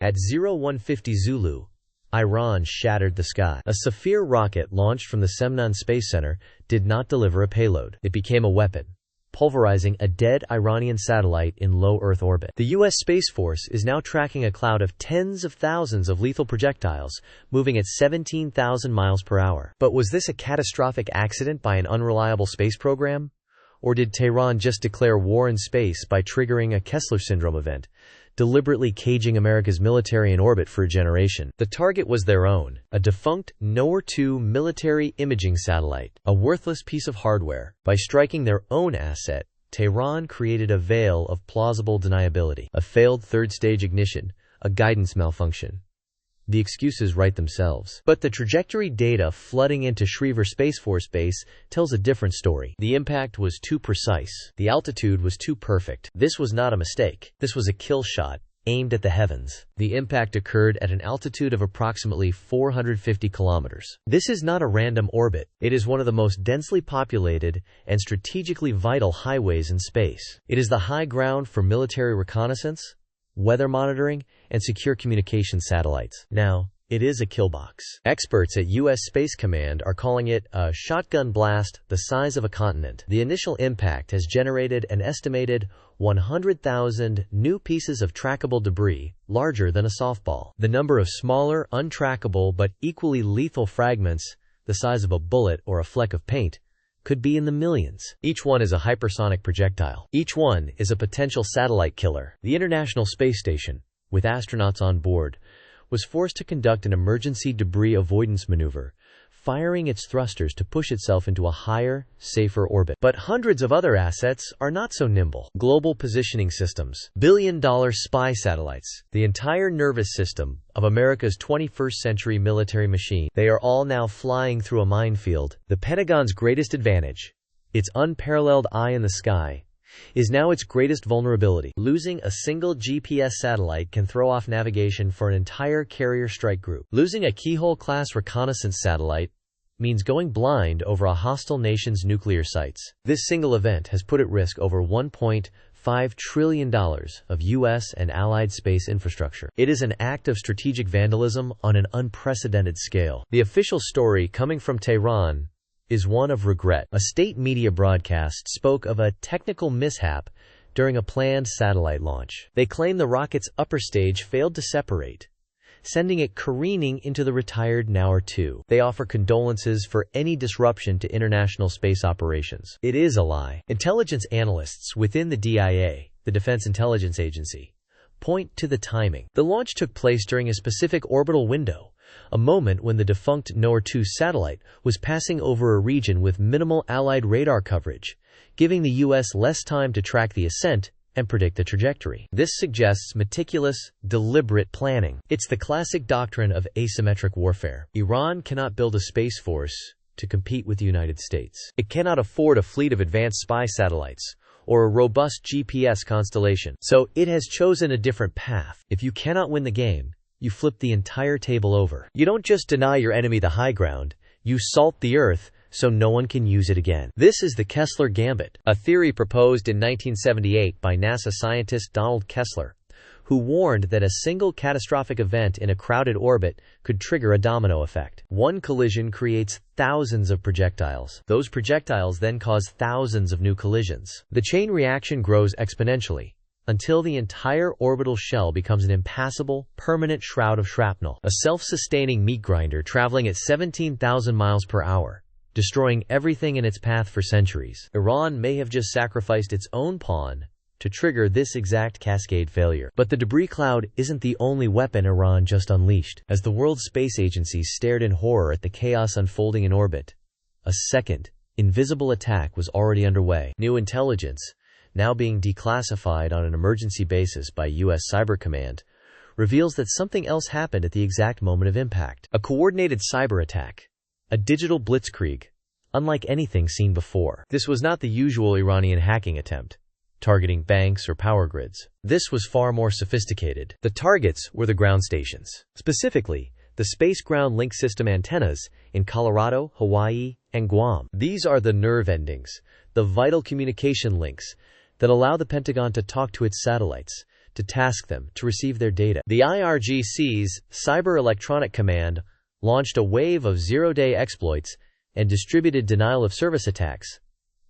At 0150 Zulu, Iran shattered the sky. A Safir rocket launched from the Semnan Space Center did not deliver a payload. It became a weapon, pulverizing a dead Iranian satellite in low Earth orbit. The U.S. Space Force is now tracking a cloud of tens of thousands of lethal projectiles moving at 17,000 miles per hour. But was this a catastrophic accident by an unreliable space program? Or did Tehran just declare war in space by triggering a Kessler syndrome event, deliberately caging America's military in orbit for a generation? The target was their own, a defunct Nowhere-2 military imaging satellite, a worthless piece of hardware. By striking their own asset, Tehran created a veil of plausible deniability, a failed third-stage ignition, a guidance malfunction. The excuses write themselves. But the trajectory data flooding into Schriever Space Force Base tells a different story. The impact was too precise. The altitude was too perfect. This was not a mistake. This was a kill shot, aimed at the heavens. The impact occurred at an altitude of approximately 450 kilometers. This is not a random orbit. It is one of the most densely populated and strategically vital highways in space. It is the high ground for military reconnaissance, weather monitoring, and secure communication satellites. Now, it is a killbox. Experts at U.S. Space Command are calling it a shotgun blast the size of a continent. The initial impact has generated an estimated 100,000 new pieces of trackable debris, larger than a softball. The number of smaller, untrackable but equally lethal fragments, the size of a bullet or a fleck of paint, could be in the millions. Each one is a hypersonic projectile. Each one is a potential satellite killer. The International Space Station, with astronauts on board, was forced to conduct an emergency debris avoidance maneuver, firing its thrusters to push itself into a higher, safer orbit. But hundreds of other assets are not so nimble. Global positioning systems, billion-dollar spy satellites, the entire nervous system of America's 21st century military machine. They are all now flying through a minefield. The Pentagon's greatest advantage, its unparalleled eye in the sky, is now its greatest vulnerability. Losing a single GPS satellite can throw off navigation for an entire carrier strike group. Losing a Keyhole-class reconnaissance satellite means going blind over a hostile nation's nuclear sites. This single event has put at risk over $1.5 trillion of U.S. and allied space infrastructure. It is an act of strategic vandalism on an unprecedented scale. The official story coming from Tehran is one of regret. A state media broadcast spoke of a technical mishap during a planned satellite launch. They claim the rocket's upper stage failed to separate, sending it careening into the retired Nowhere-2. They offer condolences for any disruption to international space operations. It is a lie. Intelligence analysts within the DIA, the Defense Intelligence Agency, point to the timing. The launch took place during a specific orbital window, a moment when the defunct Nowhere-2 satellite was passing over a region with minimal Allied radar coverage, giving the U.S. less time to track the ascent and predict the trajectory. This suggests meticulous, deliberate planning. It's the classic doctrine of asymmetric warfare. Iran cannot build a space force to compete with the United States. It cannot afford a fleet of advanced spy satellites or a robust GPS constellation. So it has chosen a different path. If you cannot win the game, you flip the entire table over. You don't just deny your enemy the high ground, you salt the earth so no one can use it again. This is the Kessler Gambit, a theory proposed in 1978 by NASA scientist Donald Kessler, who warned that a single catastrophic event in a crowded orbit could trigger a domino effect. One collision creates thousands of projectiles. Those projectiles then cause thousands of new collisions. The chain reaction grows exponentially, until the entire orbital shell becomes an impassable, permanent shroud of shrapnel, a self-sustaining meat grinder traveling at 17,000 miles per hour, destroying everything in its path for centuries. Iran may have just sacrificed its own pawn to trigger this exact cascade failure. But the debris cloud isn't the only weapon Iran just unleashed. As the world's space agencies stared in horror at the chaos unfolding in orbit, a second, invisible attack was already underway. New intelligence, now being declassified on an emergency basis by U.S. Cyber Command, reveals that something else happened at the exact moment of impact. A coordinated cyber attack, a digital blitzkrieg, unlike anything seen before. This was not the usual Iranian hacking attempt, targeting banks or power grids. This was far more sophisticated. The targets were the ground stations, specifically the Space Ground Link System antennas in Colorado, Hawaii, and Guam. These are the nerve endings, the vital communication links that allow the Pentagon to talk to its satellites, to task them to receive their data. The IRGC's Cyber Electronic Command launched a wave of zero-day exploits and distributed denial-of-service attacks,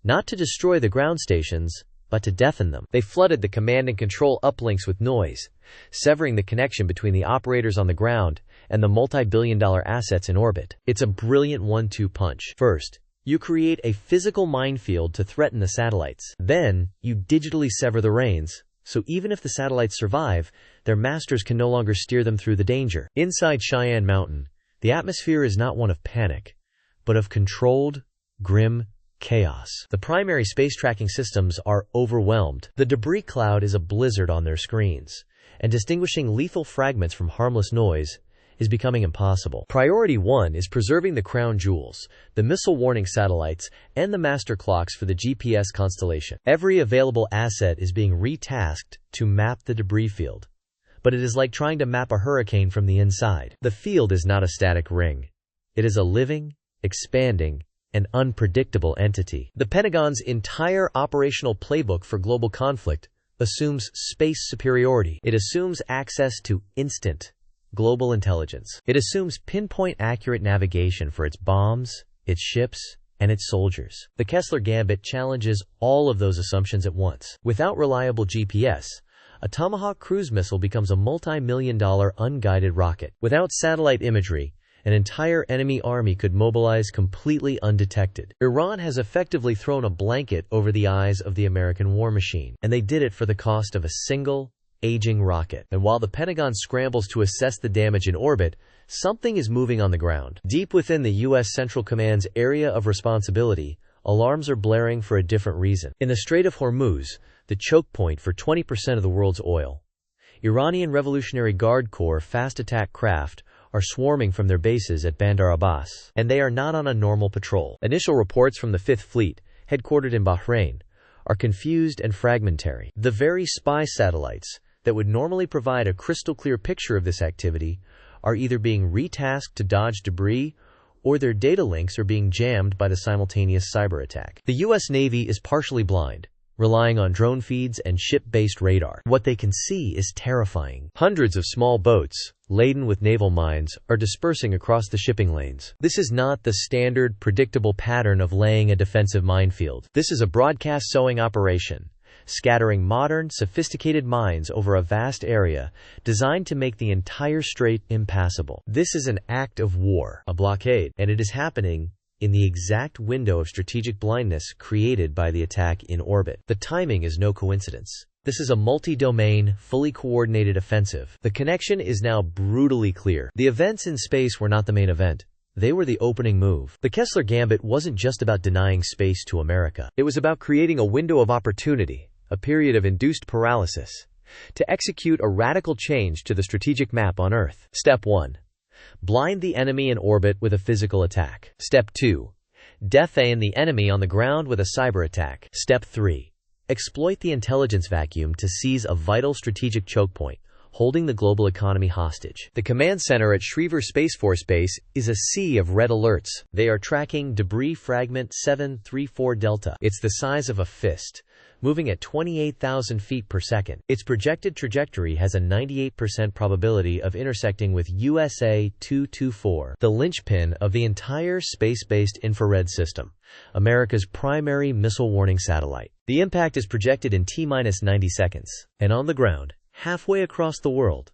not to destroy the ground stations, but to deafen them. They flooded the command and control uplinks with noise, severing the connection between the operators on the ground and the multi-billion-dollar assets in orbit. It's a brilliant one-two punch. First, you create a physical minefield to threaten the satellites. Then, you digitally sever the reins, so even if the satellites survive, their masters can no longer steer them through the danger. Inside Cheyenne Mountain, the atmosphere is not one of panic, but of controlled, grim chaos. The primary space tracking systems are overwhelmed. The debris cloud is a blizzard on their screens, and distinguishing lethal fragments from harmless noise is becoming impossible. Priority 1 is preserving the crown jewels, the missile warning satellites, and the master clocks for the GPS constellation. Every available asset is being retasked to map the debris field, but it is like trying to map a hurricane from the inside. The field is not a static ring. It is a living, expanding, and unpredictable entity. The Pentagon's entire operational playbook for global conflict assumes space superiority. It assumes access to instant global intelligence. It assumes pinpoint accurate navigation for its bombs, its ships, and its soldiers. The Kessler Gambit challenges all of those assumptions at once. Without reliable GPS, a Tomahawk cruise missile becomes a multi-million-dollar unguided rocket. Without satellite imagery, an entire enemy army could mobilize completely undetected. Iran has effectively thrown a blanket over the eyes of the American war machine, and they did it for the cost of a single, aging rocket. And while the Pentagon scrambles to assess the damage in orbit, something is moving on the ground. Deep within the U.S. Central Command's area of responsibility, alarms are blaring for a different reason. In the Strait of Hormuz, the choke point for 20% of the world's oil, Iranian Revolutionary Guard Corps fast attack craft are swarming from their bases at Bandar Abbas, and they are not on a normal patrol. Initial reports from the Fifth Fleet, headquartered in Bahrain, are confused and fragmentary. The very spy satellites that would normally provide a crystal-clear picture of this activity are either being retasked to dodge debris, or their data links are being jammed by the simultaneous cyber attack. The U.S. Navy is partially blind, relying on drone feeds and ship-based radar. What they can see is terrifying. Hundreds of small boats, laden with naval mines, are dispersing across the shipping lanes. This is not the standard, predictable pattern of laying a defensive minefield. This is a broadcast sowing operation, scattering modern, sophisticated mines over a vast area designed to make the entire strait impassable. This is an act of war, a blockade, and it is happening in the exact window of strategic blindness created by the attack in orbit. The timing is no coincidence. This is a multi-domain, fully coordinated offensive. The connection is now brutally clear. The events in space were not the main event. They were the opening move. The Kessler Gambit wasn't just about denying space to America. It was about creating a window of opportunity, a period of induced paralysis, to execute a radical change to the strategic map on Earth. Step 1. Blind the enemy in orbit with a physical attack. Step 2. Deafen the enemy on the ground with a cyber attack. Step 3. Exploit the intelligence vacuum to seize a vital strategic choke point, holding the global economy hostage. The command center at Schriever Space Force Base is a sea of red alerts. They are tracking debris fragment 734 Delta. It's the size of a fist, moving at 28,000 feet per second. Its projected trajectory has a 98% probability of intersecting with USA 224, the linchpin of the entire space-based infrared system, America's primary missile warning satellite. The impact is projected in T-90 seconds, and on the ground, halfway across the world,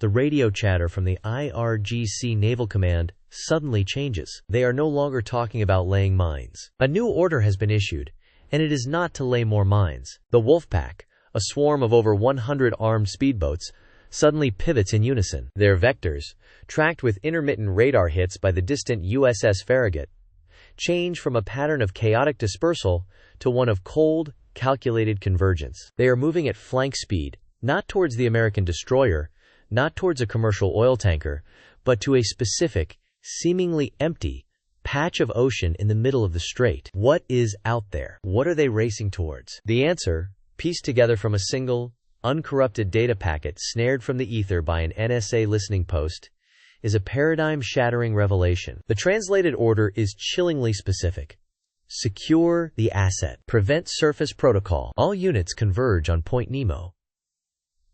the radio chatter from the IRGC Naval Command suddenly changes. They are no longer talking about laying mines. A new order has been issued, and it is not to lay more mines. The Wolfpack, a swarm of over 100 armed speedboats, suddenly pivots in unison. Their vectors, tracked with intermittent radar hits by the distant USS Farragut, change from a pattern of chaotic dispersal to one of cold, calculated convergence. They are moving at flank speed, not towards the American destroyer, not towards a commercial oil tanker, but to a specific, seemingly empty, patch of ocean in the middle of the strait. What is out there? What are they racing towards? The answer, pieced together from a single, uncorrupted data packet snared from the ether by an NSA listening post, is a paradigm-shattering revelation. The translated order is chillingly specific. Secure the ASAT. Prevent surface protocol. All units converge on Point Nemo.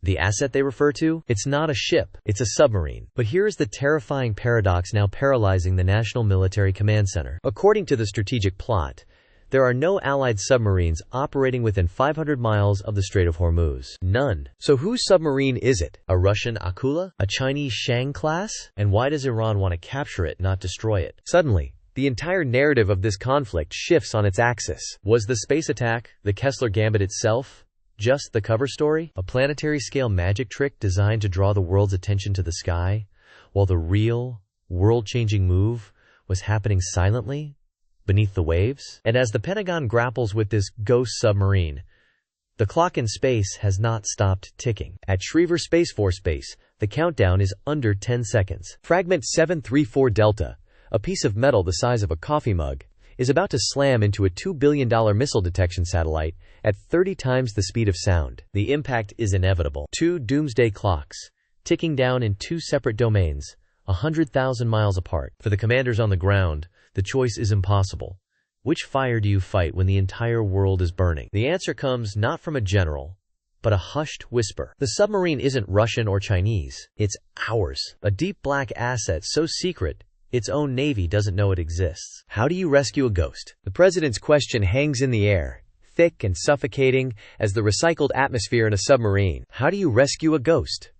The asset they refer to? It's not a ship, it's a submarine. But here is the terrifying paradox now paralyzing the National Military Command Center. According to the strategic plot, there are no Allied submarines operating within 500 miles of the Strait of Hormuz. None. So whose submarine is it? A Russian Akula? A Chinese Shang class? And why does Iran want to capture it, not destroy it? Suddenly, the entire narrative of this conflict shifts on its axis. Was the space attack, the Kessler Gambit itself, just the cover story? A planetary-scale magic trick designed to draw the world's attention to the sky, while the real, world-changing move was happening silently, beneath the waves? And as the Pentagon grapples with this ghost submarine, the clock in space has not stopped ticking. At Schriever Space Force Base, the countdown is under 10 seconds. Fragment 734 Delta, a piece of metal the size of a coffee mug, is about to slam into a $2 billion missile detection satellite at 30 times the speed of sound. The impact is inevitable. Two doomsday clocks, ticking down in two separate domains, 100,000 miles apart. For the commanders on the ground, the choice is impossible. Which fire do you fight when the entire world is burning? The answer comes not from a general, but a hushed whisper. The submarine isn't Russian or Chinese. It's ours. A deep black asset so secret, its own navy doesn't know it exists. How do you rescue a ghost? The president's question hangs in the air, thick and suffocating as the recycled atmosphere in a submarine. How do you rescue a ghost?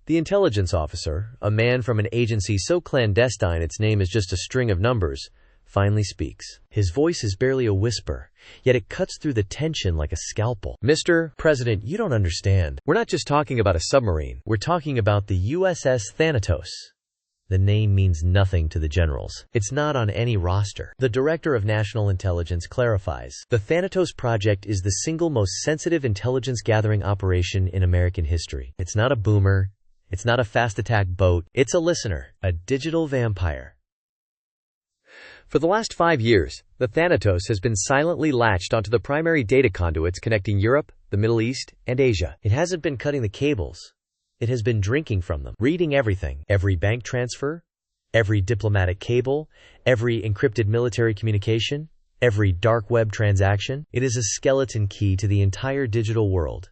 The intelligence officer, a man from an agency so clandestine its name is just a string of numbers, finally speaks. His voice is barely a whisper, yet it cuts through the tension like a scalpel. Mr. President, you don't understand. We're not just talking about a submarine. We're talking about the USS Thanatos. The name means nothing to the generals. It's not on any roster. The Director of National Intelligence clarifies. The Thanatos project is the single most sensitive intelligence-gathering operation in American history. It's not a boomer. It's not a fast attack boat. It's a listener, a digital vampire. For the last 5 years, the Thanatos has been silently latched onto the primary data conduits connecting Europe, the Middle East, and Asia. It hasn't been cutting the cables. It has been drinking from them, reading everything, every bank transfer, every diplomatic cable, every encrypted military communication, every dark web transaction. It is a skeleton key to the entire digital world.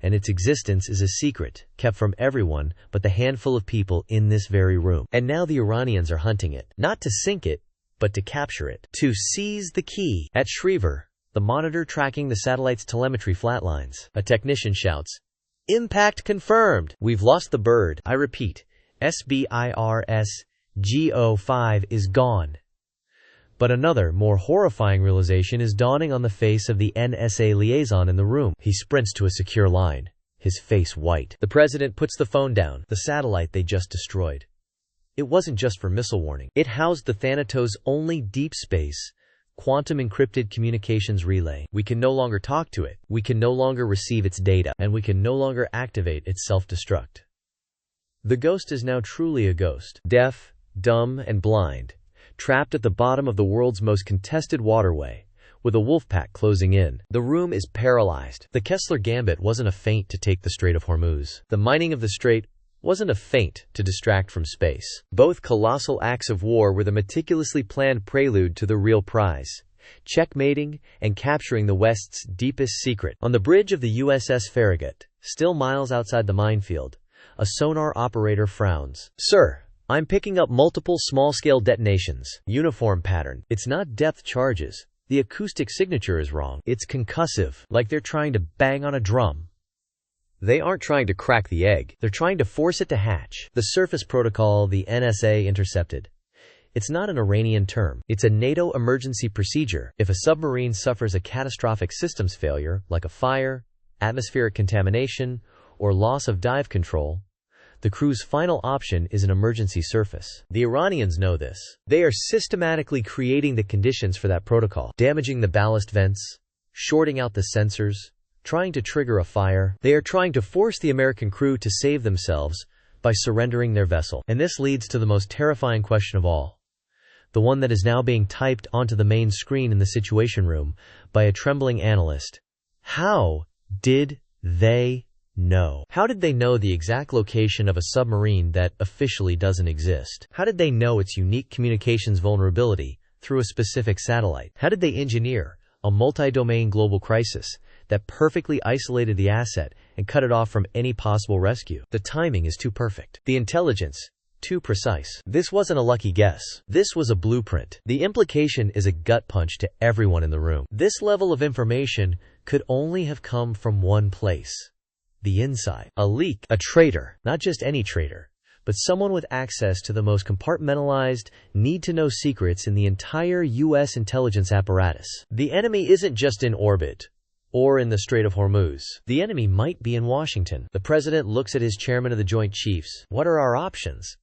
And its existence is a secret, kept from everyone but the handful of people in this very room. And now the Iranians are hunting it, not to sink it, but to capture it, to seize the key. At Schriever, the monitor tracking the satellite's telemetry flatlines. A technician shouts, "Impact confirmed! We've lost the bird." I repeat, SBIRS-GO5 is gone. But another, more horrifying realization is dawning on the face of the NSA liaison in the room. He sprints to a secure line, his face white. The president puts the phone down, the satellite they just destroyed. It wasn't just for missile warning. It housed the Thanatos' only deep space, quantum-encrypted communications relay. We can no longer talk to it, we can no longer receive its data, and we can no longer activate its self-destruct. The ghost is now truly a ghost. Deaf, dumb, and blind. Trapped at the bottom of the world's most contested waterway, with a wolf pack closing in. The room is paralyzed. The Kessler Gambit wasn't a feint to take the Strait of Hormuz. The mining of the strait wasn't a feint to distract from space. Both colossal acts of war were the meticulously planned prelude to the real prize, checkmating and capturing the West's deepest secret. On the bridge of the USS Farragut, still miles outside the minefield, a sonar operator frowns. "Sir, I'm picking up multiple small-scale detonations. Uniform pattern. It's not depth charges. The acoustic signature is wrong. It's concussive, like they're trying to bang on a drum." They aren't trying to crack the egg. They're trying to force it to hatch. The surface protocol the NSA intercepted. It's not an Iranian term. It's a NATO emergency procedure. If a submarine suffers a catastrophic systems failure, like a fire, atmospheric contamination, or loss of dive control, the crew's final option is an emergency surface. The Iranians know this. They are systematically creating the conditions for that protocol, damaging the ballast vents, shorting out the sensors, trying to trigger a fire. They are trying to force the American crew to save themselves by surrendering their vessel. And this leads to the most terrifying question of all, the one that is now being typed onto the main screen in the Situation Room by a trembling analyst. How did they know? How did they know the exact location of a submarine that officially doesn't exist? How did they know its unique communications vulnerability through a specific satellite? How did they engineer a multi-domain global crisis that perfectly isolated the asset and cut it off from any possible rescue. The timing is too perfect. The intelligence, too precise. This wasn't a lucky guess. This was a blueprint. The implication is a gut punch to everyone in the room. This level of information could only have come from one place. The inside. A leak. A traitor. Not just any traitor, but someone with access to the most compartmentalized, need-to-know secrets in the entire U.S. intelligence apparatus. The enemy isn't just in orbit or in the Strait of Hormuz. The enemy might be in Washington. The president looks at his chairman of the Joint Chiefs. What are our options?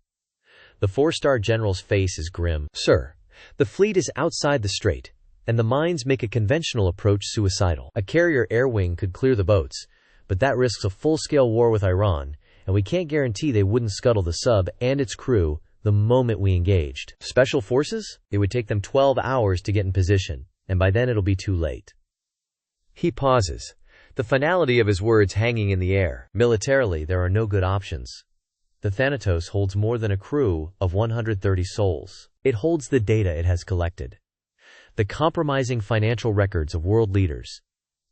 The four-star general's face is grim. Sir, the fleet is outside the strait, and the mines make a conventional approach suicidal. A carrier air wing could clear the boats, but that risks a full-scale war with Iran, and we can't guarantee they wouldn't scuttle the sub and its crew the moment we engaged. Special forces? It would take them 12 hours to get in position, and by then it'll be too late. He pauses, the finality of his words hanging in the air. Militarily, there are no good options. The Thanatos holds more than a crew of 130 souls. It holds the data it has collected, the compromising financial records of world leaders,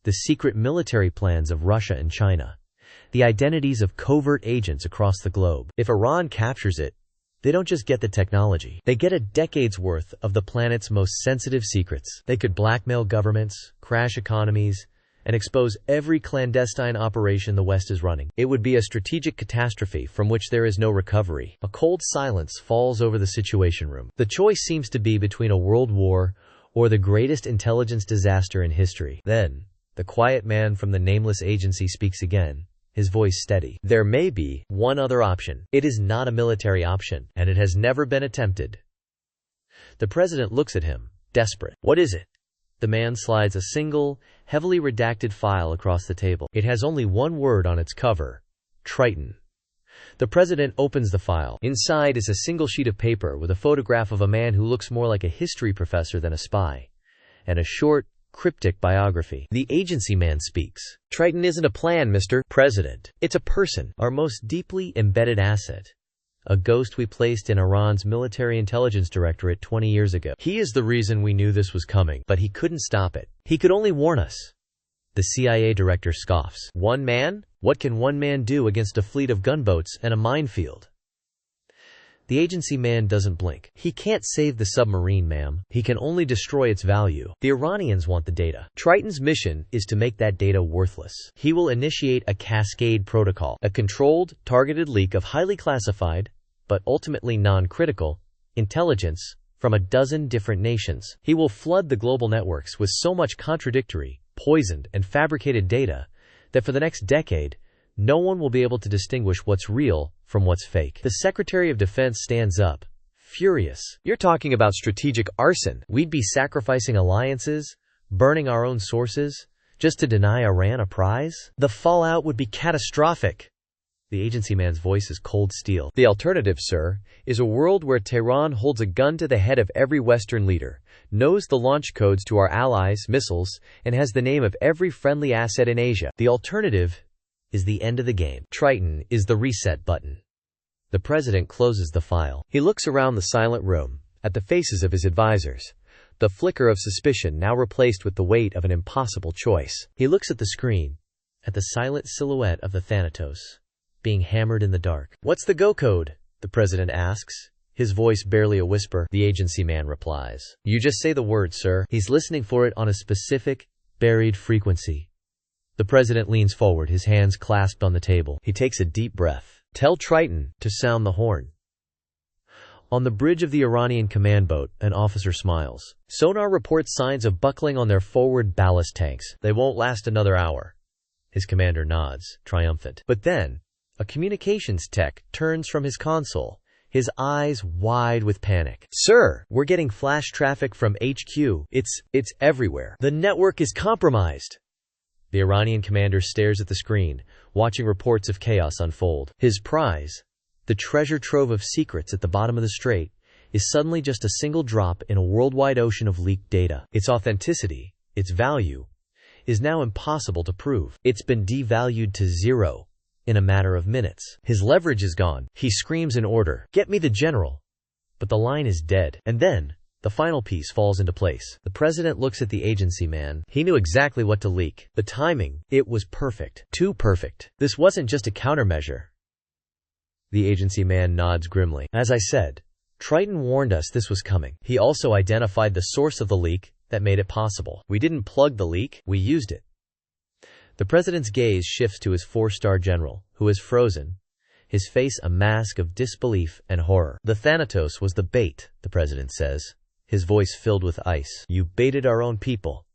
the secret military plans of Russia and China, the identities of covert agents across the globe. If Iran captures it, they don't just get the technology. They get a decade's worth of the planet's most sensitive secrets. They could blackmail governments, crash economies, and expose every clandestine operation the West is running. It would be a strategic catastrophe from which there is no recovery. A cold silence falls over the Situation Room. The choice seems to be between a world war or the greatest intelligence disaster in history. Then, the quiet man from the nameless agency speaks again, his voice steady. There may be one other option. It is not a military option, and it has never been attempted. The president looks at him, desperate. What is it? The man slides a single, heavily redacted file across the table. It has only one word on its cover: Triton. The president opens the file. Inside is a single sheet of paper with a photograph of a man who looks more like a history professor than a spy, and a short, cryptic biography. The agency man speaks. Triton isn't a plan, Mr. President. It's a person, our most deeply embedded asset. A ghost we placed in Iran's military intelligence directorate 20 years ago. He is the reason we knew this was coming, but he couldn't stop it. He could only warn us. The CIA director scoffs. One man? What can one man do against a fleet of gunboats and a minefield? The agency man doesn't blink. He can't save the submarine, ma'am. He can only destroy its value. The Iranians want the data. Triton's mission is to make that data worthless. He will initiate a cascade protocol, a controlled, targeted leak of highly classified, but ultimately non-critical, intelligence from a dozen different nations. He will flood the global networks with so much contradictory, poisoned, and fabricated data that for the next decade, no one will be able to distinguish what's real from what's fake. The Secretary of Defense stands up, furious. You're talking about strategic arson. We'd be sacrificing alliances, burning our own sources, just to deny Iran a prize? The fallout would be catastrophic. The agency man's voice is cold steel. The alternative, sir, is a world where Tehran holds a gun to the head of every Western leader, knows the launch codes to our allies' missiles, and has the name of every friendly asset in Asia. The alternative is the end of the game. Triton is the reset button. The president closes the file. He looks around the silent room, at the faces of his advisors, the flicker of suspicion now replaced with the weight of an impossible choice. He looks at the screen, at the silent silhouette of the Thanatos, being hammered in the dark. What's the go code? The president asks, his voice barely a whisper. The agency man replies. You just say the word, sir. He's listening for it on a specific, buried frequency. The president leans forward, his hands clasped on the table. He takes a deep breath. Tell Triton to sound the horn. On the bridge of the Iranian command boat, an officer smiles. Sonar reports signs of buckling on their forward ballast tanks. They won't last another hour. His commander nods, triumphant. But then, a communications tech turns from his console, his eyes wide with panic. Sir, we're getting flash traffic from HQ. It's everywhere. The network is compromised. The Iranian commander stares at the screen, watching reports of chaos unfold. His prize, the treasure trove of secrets at the bottom of the strait, is suddenly just a single drop in a worldwide ocean of leaked data. Its authenticity, its value, is now impossible to prove. It's been devalued to zero in a matter of minutes. His leverage is gone. He screams in order, "Get me the general!" But the line is dead. And then, The final piece falls into place. The president looks at the agency man. He knew exactly what to leak. The timing, it was perfect. Too perfect. This wasn't just a countermeasure. The agency man nods grimly. As I said, Triton warned us this was coming. He also identified the source of the leak that made it possible. We didn't plug the leak, we used it. The president's gaze shifts to his 4-star general, who is frozen, his face a mask of disbelief and horror. The Thanatos was the bait, the president says, his voice filled with ice. You baited our own people.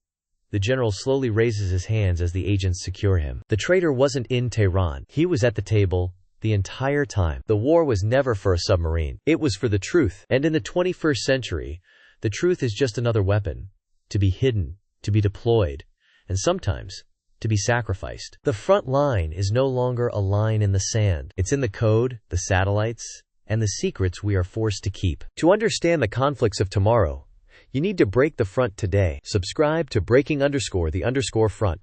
The general slowly raises his hands as the agents secure him. The traitor wasn't in Tehran. He was at the table the entire time. The war was never for a submarine. It was for the truth. And in the 21st century, the truth is just another weapon. To be hidden, to be deployed, and sometimes to be sacrificed. The front line is no longer a line in the sand. It's in the code, the satellites, and the secrets we are forced to keep. To understand the conflicts of tomorrow, you need to break the front today. Subscribe to breaking_the_front.